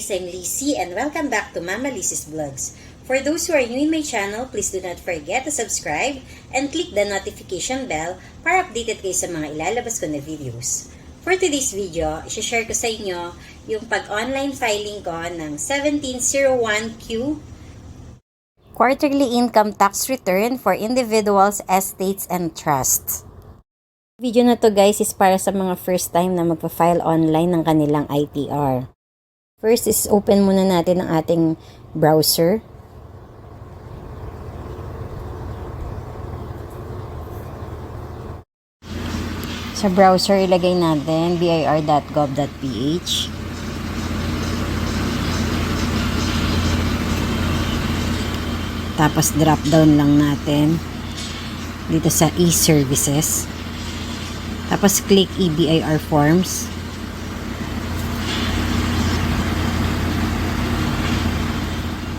guys, I'm Lizzie and welcome back to Mama Lizzie's Vlogs. For those who are new in my channel, please do not forget to subscribe and click the notification bell para updated kayo sa mga ilalabas ko na videos. For today's video, i-share ko sa inyo yung pag-online filing ko ng 1701Q Quarterly Income Tax Return for Individuals, Estates, and Trusts. Video na to guys is para sa mga first time na magpa-file online ng kanilang ITR. First is open muna natin ang ating browser. Sa browser, ilagay natin bir.gov.ph. Tapos drop down lang natin dito sa e-services. Tapos click EBIR forms.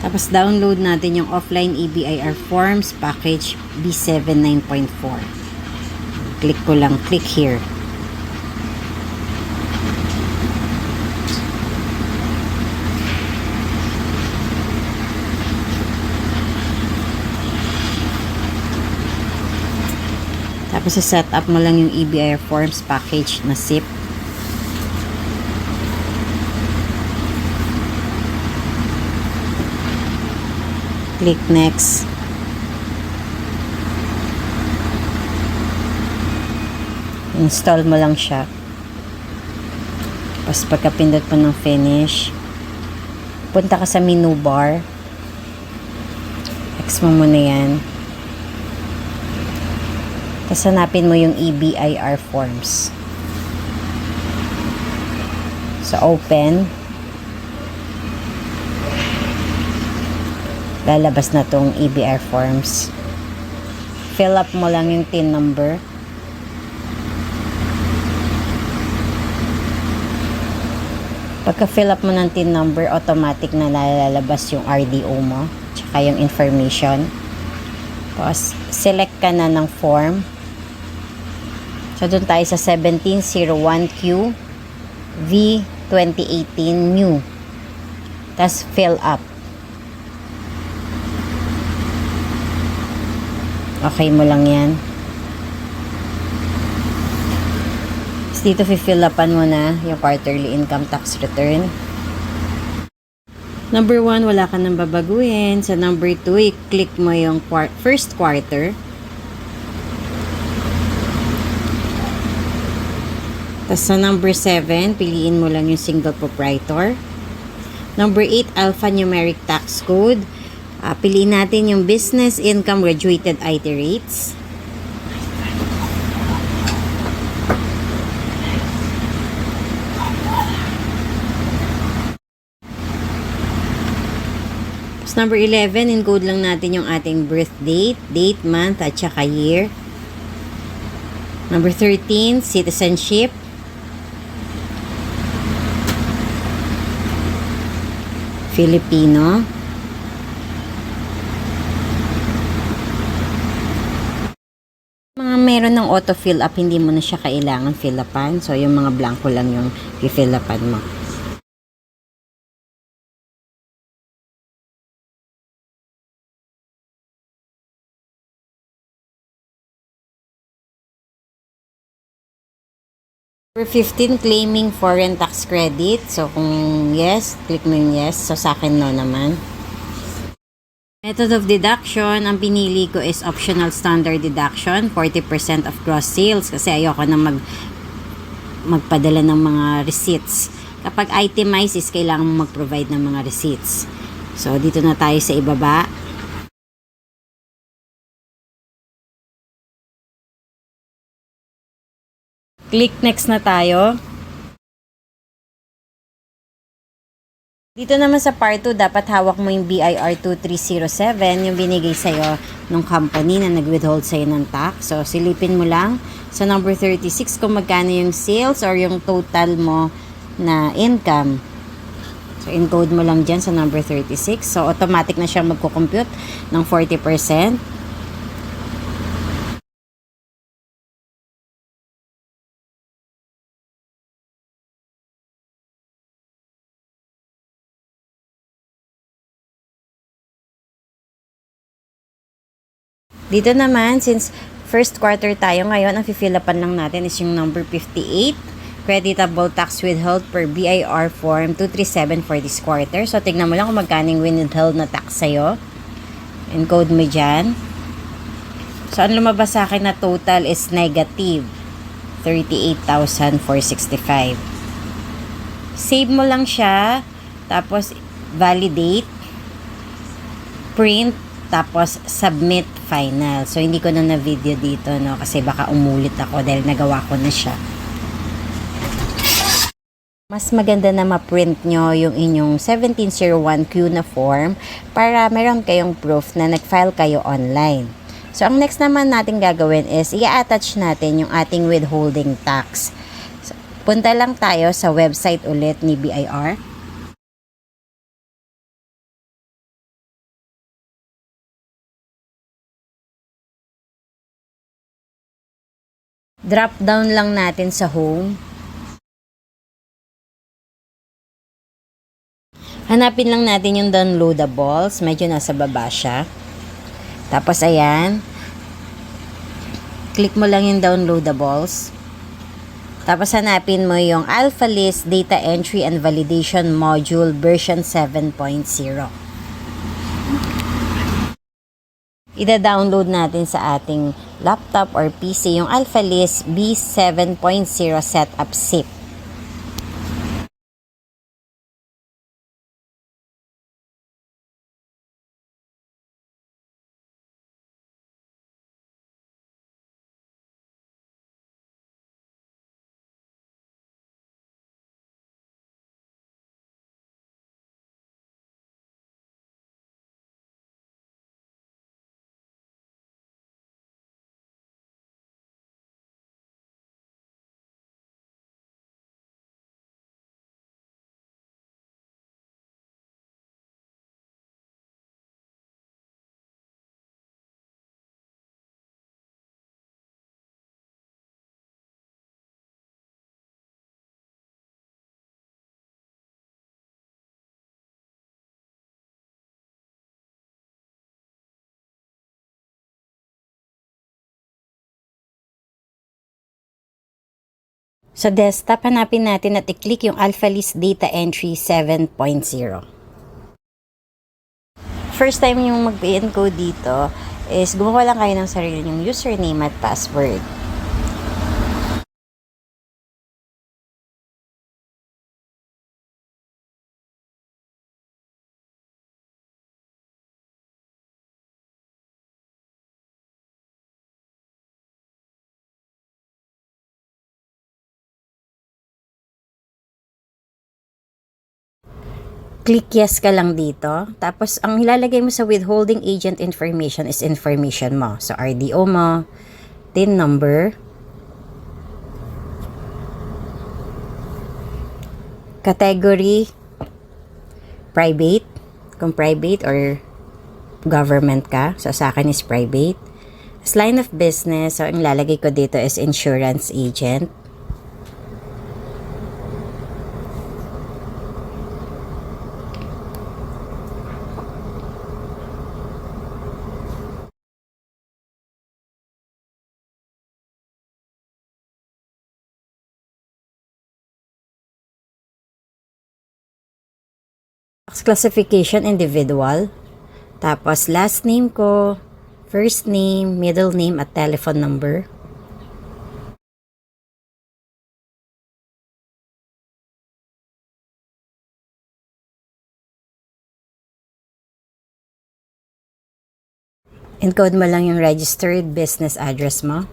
Tapos download natin yung offline EBIR forms package B7 9.4. Click ko lang, click here. Tapos set up mo lang yung EBIR forms package na zip. Click next. Install mo lang siya. Tapos pagkapindot mo ng finish, punta ka sa menu bar. X mo muna yan. Tapos hanapin mo yung EBIR forms. So open. Lalabas na tong EBIR forms. Fill up mo lang yung TIN number. Pagka fill up mo ng TIN number, automatic na lalabas yung RDO mo, tsaka yung information. Tapos select ka na ng form. So doon tayo sa 1701Q V 2018 new. Tapos fill up. Okay mo lang yan. Tapos dito fill upan mo na yung quarterly income tax return. Number 1, wala ka nang babaguhin. Sa number 2, i-click mo yung first quarter. Tapos sa number 7, piliin mo lang yung single proprietor. Number 8, alphanumeric tax code. Piliin natin yung business income graduated IT rates. Tapos number 11, encode lang natin yung ating birth date, month, at saka year. Number 13, citizenship. Filipino. Mga meron ng auto fill up, hindi mo na siya kailangan fill upan. So, yung mga blanco lang yung i-fill upan mo. Number 15, claiming foreign tax credit. So, kung yes, click mo yung yes. So, sa akin no naman. Method of deduction, ang pinili ko is optional standard deduction, 40% of gross sales kasi ayoko na magpadala ng mga receipts. Kapag itemized is kailangan mo mag-provide ng mga receipts. So, dito na tayo sa ibaba. Click next na tayo. Dito naman sa part 2, dapat hawak mo yung BIR 2307, yung binigay sa'yo ng company na nag-withhold sa'yo ng tax. So, silipin mo lang sa number 36 kung magkano yung sales or yung total mo na income. So, encode mo lang dyan sa number 36. So, automatic na siya magko-compute ng 40%. Dito naman, since first quarter tayo ngayon, ang fill upan lang natin is yung number 58. Creditable tax withheld per BIR form 237 for this quarter. So, tignan mo lang kung magkano yung withheld na tax sa'yo. Encode mo dyan. So, ang lumabas sa akin na total is negative 38,465. Save mo lang siya. Tapos, validate. Print. Tapos, submit final. So, hindi ko na na-video dito, no? Kasi baka umulit ako dahil nagawa ko na siya. Mas maganda na ma-print nyo yung inyong 1701Q na form para meron kayong proof na nag-file kayo online. So, ang next naman natin gagawin is i-attach natin yung ating withholding tax. So, punta lang tayo sa website ulit ni BIR. Drop down lang natin sa home. Hanapin lang natin yung downloadables. Medyo nasa baba siya. Tapos, ayan. Click mo lang yung downloadables. Tapos, hanapin mo yung AlphaList Data Entry and Validation Module version 7.0. Ida-download natin sa ating laptop or PC yung AlphaList B7.0 Setup Zip. Sa desktop, hanapin natin at i-click yung AlphaList Data Entry 7.0. First time yung mag-encode dito is gumawa lang kayo ng sarili yung username at password. Click yes ka lang dito. Tapos, ang ilalagay mo sa withholding agent information is information mo. So, RDO mo, TIN number, category, private, kung private or government ka. So, sa akin is private. As line of business, so, ang ilalagay ko dito is insurance agent. Classification individual. Tapos last name ko, first name, middle name at telephone number. Encode mo lang yung registered business address mo.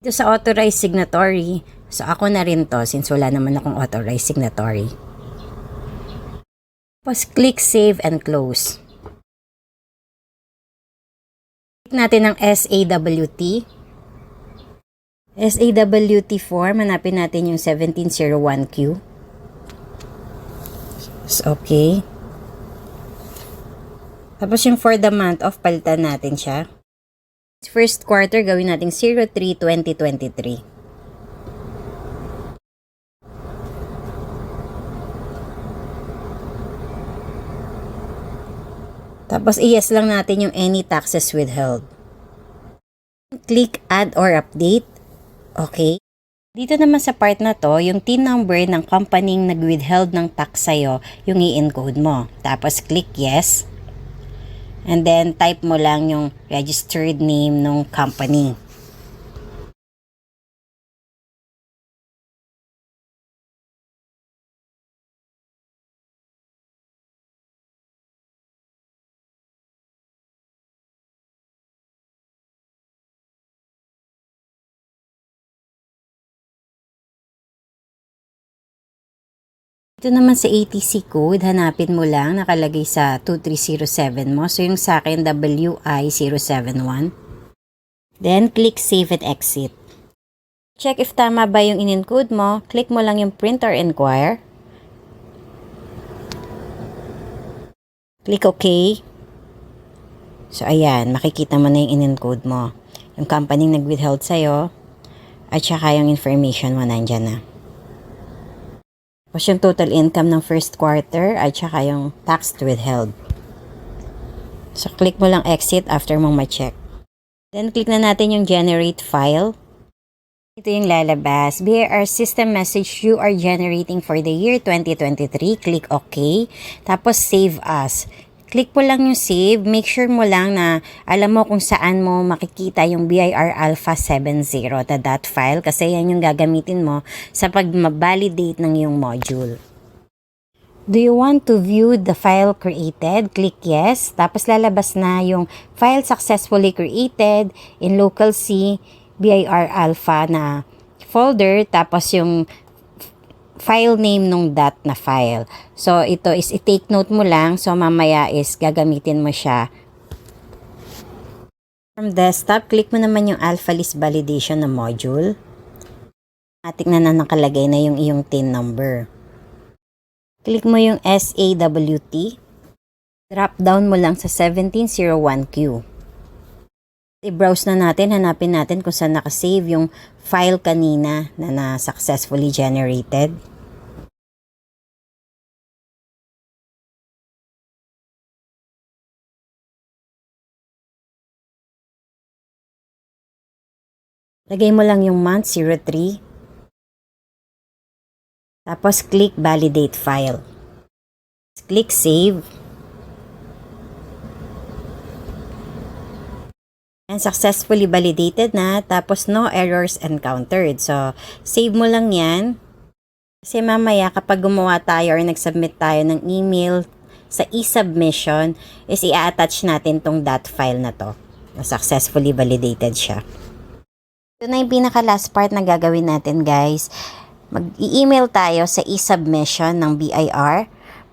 Dito sa authorized signatory, so ako na rin to since wala naman akong authorized signatory. Tapos click save and close. Click natin ang SAWT. SAWT form, hanapin natin yung 1701Q. So, okay. Tapos yung for the month of, palitan natin siya. First quarter, gawin natin 03/2023. Tapos, i-yes lang natin yung any taxes withheld. Click add or update. Okay. Dito naman sa part na to, yung TIN number ng company nag-withheld ng tax sa'yo, yung i-encode mo. Tapos, click yes. And then, type mo lang yung registered name ng company. Dito naman sa ATC code, hanapin mo lang, nakalagay sa 2307 mo. So, yung sa akin, WI071. Then, click Save and Exit. Check if tama ba yung in-encode mo. Click mo lang yung Print or Enquire. Click OK. So, ayan, makikita mo na yung in-encode mo. Yung company nag-withheld sa'yo, at saka yung information mo nandyan na. Tapos yung total income ng first quarter at saka yung tax withheld. So, click mo lang exit after mong ma-check. Then, click na natin yung generate file. Ito yung lalabas. BIR system message you are generating for the year 2023. Click OK. Tapos, save as. Click mo lang yung save. Make sure mo lang na alam mo kung saan mo makikita yung BIR Alpha 70 na dot file kasi yan yung gagamitin mo sa pag-validate ng yung module. Do you want to view the file created? Click yes. Tapos lalabas na yung file successfully created in local C BIR Alpha na folder. Tapos yung file name nung dot na file. So, ito is i-take note mo lang. So, mamaya is gagamitin mo siya. From desktop, click mo naman yung Alpha List Validation na module. Atik na nakalagay na yung iyong TIN number. Click mo yung SAWT. Drop down mo lang sa 1701Q. I-browse na natin, hanapin natin kung saan nakasave yung file kanina na successfully generated. Lagay mo lang yung month 03. Tapos click validate file. Click save. And successfully validated na. Tapos no errors encountered. So, save mo lang yan. Kasi mamaya kapag gumawa tayo or nag-submit tayo ng email sa e-submission, is i-attach natin tong dot file na to. Na successfully validated siya. Ito na yung pinaka-last part na gagawin natin, guys. Mag-i-email tayo sa e-submission ng BIR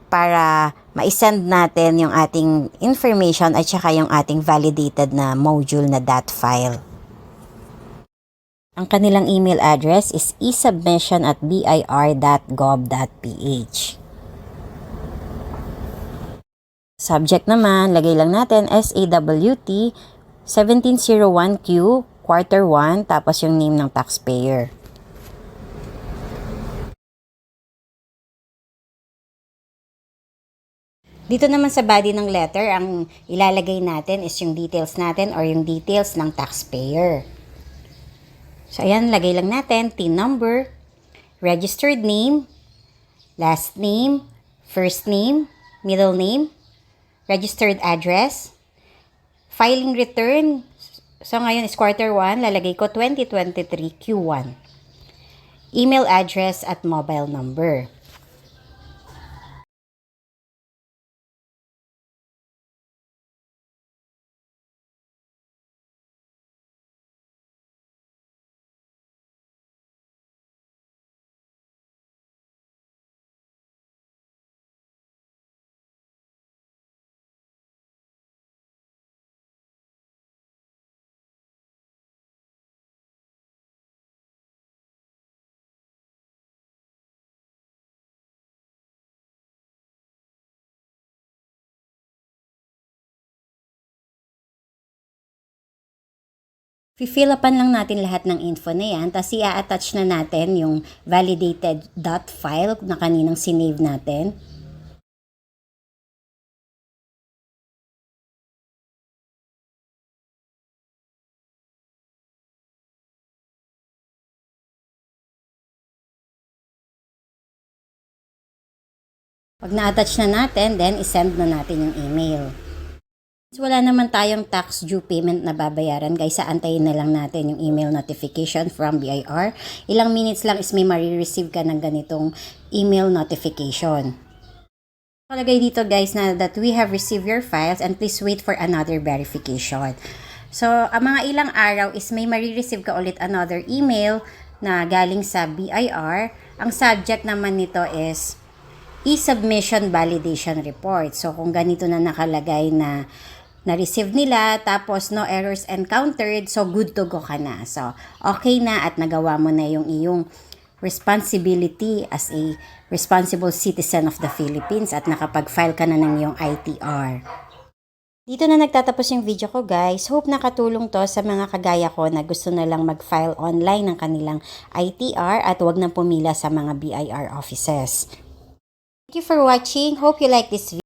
para ma-send natin yung ating information at saka yung ating validated na module na dot file. Ang kanilang email address is esubmission@bir.gov.ph. Subject naman, lagay lang natin SAWT 1701Q Quarter 1, tapos yung name ng taxpayer. Dito naman sa body ng letter, ang ilalagay natin is yung details natin or yung details ng taxpayer. So, ayan, lagay lang natin TIN number, registered name, last name, first name, middle name, registered address, filing return. So, ngayon is quarter 1, lalagay ko 2023 Q1. Email address at mobile number. Fill upan lang natin lahat ng info na yan, tapos i-attach na natin yung validated .file na kaninang sinave natin. Pag na-attach na natin, then isend na natin yung email. Wala naman tayong tax due payment na babayaran guys, antayin na lang natin yung email notification from BIR. Ilang minutes lang is may marireceive ka ng ganitong email notification. Palagay dito guys na that we have received your files and please wait for another verification. So, ang mga ilang araw is may marireceive ka ulit another email na galing sa BIR. Ang subject naman nito is e-submission validation report. So, kung ganito na nakalagay na na-receive nila, tapos no errors encountered, so good to go ka na. So, okay na at nagawa mo na yung iyong responsibility as a responsible citizen of the Philippines at nakapag-file ka na ng iyong ITR. Dito na nagtatapos yung video ko guys. Hope nakatulong to sa mga kagaya ko na gusto na lang mag-file online ng kanilang ITR at huwag nang pumila sa mga BIR offices. Thank you for watching. Hope you like this video.